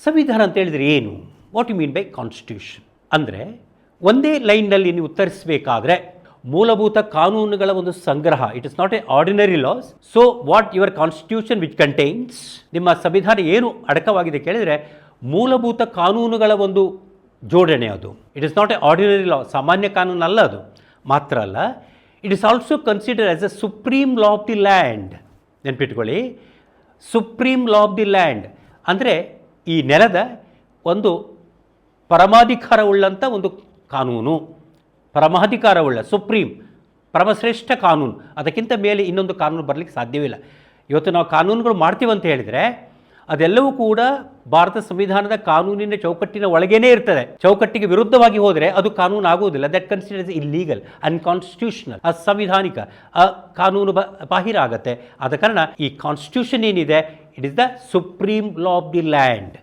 ಸಂವಿಧಾನ ಅಂತ ಹೇಳಿದರೆ ಏನು? What you mean by constitution ಅಂದರೆ ಒಂದೇ ಲೈನ್ನಲ್ಲಿ ನೀವು ಉತ್ತರಿಸಬೇಕಾದ್ರೆ ಮೂಲಭೂತ ಕಾನೂನುಗಳ ಒಂದು ಸಂಗ್ರಹ. It is not a ordinary laws. So what your constitution which contains, ನಿಮ್ಮ ಸಂವಿಧಾನ ಏನು ಅಡಕವಾಗಿದೆ ಕೇಳಿದರೆ ಮೂಲಭೂತ ಕಾನೂನುಗಳ ಒಂದು ಜೋಡಣೆ ಅದು. It is not a ordinary law, ಸಾಮಾನ್ಯ ಕಾನೂನು ಅಲ್ಲ ಅದು. ಮಾತ್ರ ಅಲ್ಲ, it is also consider as a supreme law of the land. ನೆನ್ಪಿಟ್ಕೊಳ್ಳಿ, supreme law of the land ಅಂದರೆ ಈ ನೆಲದ ಒಂದು ಪರಮಾಧಿಕಾರವುಳ್ಳಂಥ ಒಂದು ಕಾನೂನು. ಪರಮಾಧಿಕಾರವುಳ್ಳ ಸುಪ್ರೀಂ, ಪರಮಶ್ರೇಷ್ಠ ಕಾನೂನು. ಅದಕ್ಕಿಂತ ಮೇಲೆ ಇನ್ನೊಂದು ಕಾನೂನು ಬರಲಿಕ್ಕೆ ಸಾಧ್ಯವಿಲ್ಲ. ಇವತ್ತು ನಾವು ಕಾನೂನುಗಳು ಮಾಡ್ತೀವಂತ ಹೇಳಿದರೆ ಅದೆಲ್ಲವೂ ಕೂಡ ಭಾರತ ಸಂವಿಧಾನದ ಕಾನೂನಿನ ಚೌಕಟ್ಟಿನ ಒಳಗೇನೇ ಇರ್ತದೆ. ಚೌಕಟ್ಟಿಗೆ ವಿರುದ್ಧವಾಗಿ ಹೋದರೆ ಅದು ಕಾನೂನು ಆಗುವುದಿಲ್ಲ. ದಟ್ ಕನ್ಸಿಡರ್ಸ್ ಇಲ್ಲೀಗಲ್, ಅನ್ಕಾನ್ಸ್ಟಿಟ್ಯೂಷನಲ್, ಅಸಂವಿಧಾನಿಕ, ಕಾನೂನು ಬಾಹಿರ ಆಗತ್ತೆ. ಆದ ಕಾರಣ ಈ ಕಾನ್ಸ್ಟಿಟ್ಯೂಷನ್ ಏನಿದೆ, it is the supreme law of the land.